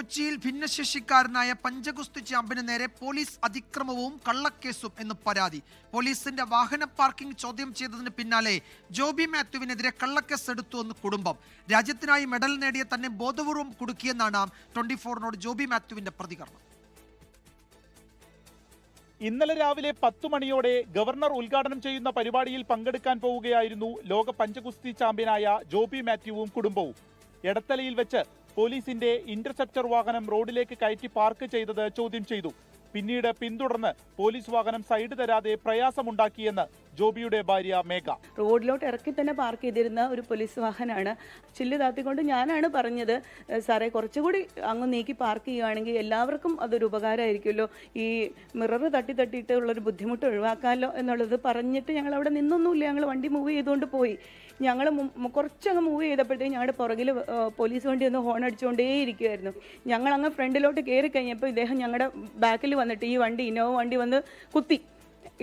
കൊച്ചിയിൽ ഭിന്നശേഷിക്കാരനായ പഞ്ചഗുസ്തി ചാമ്പ്യന് നേരെ പോലീസ് അതിക്രമവും കള്ളക്കേസും എന്ന് പരാതി. പോലീസിന്റെ വാഹന പാർക്കിംഗ് ചോദ്യം ചെയ്തതിന് പിന്നാലെ ജോബി മാത്യുവിനെതിരെ കള്ളക്കേസ് എടുത്തുവെന്ന് കുടുംബം. രാജ്യത്തിനായി മെഡൽ നേടിയ തന്നെ ബോധപൂർവം കുടുക്കിയെന്നാണ് 24-നോട് ജോബി മാത്യുവിന്റെ പ്രതികരണം. ഇന്നലെ രാവിലെ 10 മണിയോടെ ഗവർണർ ഉദ്ഘാടനം ചെയ്യുന്ന പരിപാടിയിൽ പങ്കെടുക്കാൻ പോവുകയായിരുന്നു ലോക പഞ്ചഗുസ്തി ചാമ്പ്യനായ ജോബി മാത്യുവും കുടുംബവും. എടത്തലയിൽ വെച്ച് പോലീസിന്റെ ഇന്റർസെപ്റ്റർ വാഹനം റോഡിലേക്ക് കയറ്റി പാർക്ക് ചെയ്തത് ചോദ്യം ചെയ്തു. പിന്നീട് പിന്തുടർന്ന് പോലീസ് വാഹനം സൈഡ് തരാതെ പ്രയാസമുണ്ടാക്കിയെന്ന് ജോബിയുടെ ഭാര്യ മേഘ. റോഡിലോട്ട് ഇറക്കി തന്നെ പാർക്ക് ചെയ്തിരുന്ന ഒരു പോലീസ് വാഹനമാണ്. ചില്ല് താത്തിക്കൊണ്ട് ഞാനാണ് പറഞ്ഞത്, സാറേ കുറച്ചുകൂടി അങ്ങ് നീക്കി പാർക്ക് ചെയ്യുകയാണെങ്കിൽ എല്ലാവർക്കും അതൊരു ഉപകാരമായിരിക്കുമല്ലോ, ഈ മിറർ തട്ടിയിട്ടുള്ളൊരു ബുദ്ധിമുട്ട് ഒഴിവാക്കാമല്ലോ എന്നുള്ളത് പറഞ്ഞിട്ട് ഞങ്ങൾ അവിടെ നിന്നൊന്നുമില്ല. ഞങ്ങൾ വണ്ടി മൂവ് ചെയ്തുകൊണ്ട് പോയി. ഞങ്ങൾ കുറച്ചങ്ങ് മൂവ് ചെയ്തപ്പോഴത്തേക്ക് ഞങ്ങളുടെ പുറകിൽ പോലീസ് വണ്ടി ഒന്ന് ഹോൺ അടിച്ചുകൊണ്ടേയിരിക്കുമായിരുന്നു. ഞങ്ങൾ അങ്ങ് ഫ്രണ്ടിലോട്ട് കയറി കഴിഞ്ഞപ്പോൾ ഇദ്ദേഹം ഞങ്ങളുടെ ബാക്കിൽ വന്നിട്ട് ഈ വണ്ടി ഇന്നോവ വണ്ടി വന്ന് കുത്തി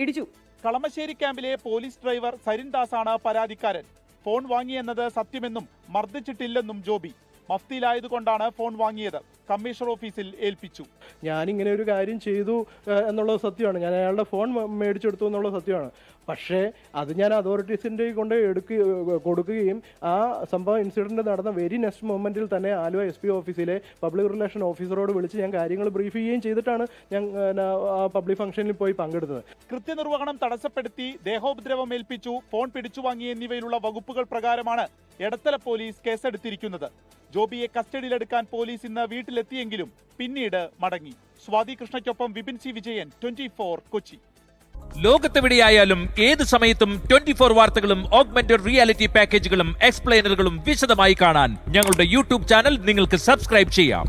ഇടിച്ചു. കളമശ്ശേരി ക്യാമ്പിലെ പോലീസ് ഡ്രൈവർ സരിൻദാസാണ് പരാതിക്കാരൻ. ഫോൺ വാങ്ങിയെന്നത് സത്യമെന്നും മർദ്ദിച്ചിട്ടില്ലെന്നും ജോബി. മഫ്തിയിലായതുകൊണ്ടാണ് ഫോൺ വാങ്ങിയത്. കമ്മീഷണർ ഓഫീസിൽ ഏൽപ്പിച്ചു. ഞാനിങ്ങനെ ഒരു കാര്യം ചെയ്തു എന്നുള്ളത് സത്യമാണ്. ഞാൻ അയാളുടെ ഫോൺ മേടിച്ചെടുത്തു എന്നുള്ളത് സത്യമാണ്. പക്ഷേ അത് ഞാൻ അതോറിറ്റീസിൻ്റെ കൊണ്ട് കൊടുക്കുകയും ആ സംഭവം ഇൻസിഡൻറ്റ് നടന്ന വെരി നെക്സ്റ്റ് മൊമെൻറ്റിൽ തന്നെ ആലുവ SP ഓഫീസിലെ പബ്ലിക് റിലേഷൻ ഓഫീസറോട് വിളിച്ച് ഞാൻ കാര്യങ്ങൾ ബ്രീഫ് ചെയ്യുകയും ചെയ്തിട്ടാണ് ഞാൻ ആ പബ്ലിക് ഫംഗ്ഷനിൽ പോയി പങ്കെടുത്തത്. കൃത്യനിർവഹണം തടസ്സപ്പെടുത്തി, ദേഹോപദ്രവം ഏൽപ്പിച്ചു, ഫോൺ പിടിച്ചു വാങ്ങി എന്നിവയിലുള്ള വകുപ്പുകൾ പ്രകാരമാണ് എടത്തല പോലീസ് കേസെടുത്തിരിക്കുന്നത്. ജോബിയെ കസ്റ്റഡിയിലെടുക്കാൻ പോലീസ് ഇന്ന് വീട്ടിലെത്തിയെങ്കിലും പിന്നീട് മടങ്ങി. സ്വാതി കൃഷ്ണയ്ക്കൊപ്പം വിപിൻ C. വിജയൻ, 24 കൊച്ചി. ലോകത്തെവിടെയായാലും ഏത് സമയത്തും 24 വാർത്തകളും ഓഗ്മെന്റഡ് റിയാലിറ്റി പാക്കേജുകളും എക്സ്പ്ലെയിനറുകളും വിശദമായി കാണാൻ ഞങ്ങളുടെ YouTube ചാനൽ നിങ്ങൾക്ക് സബ്സ്ക്രൈബ് ചെയ്യാം.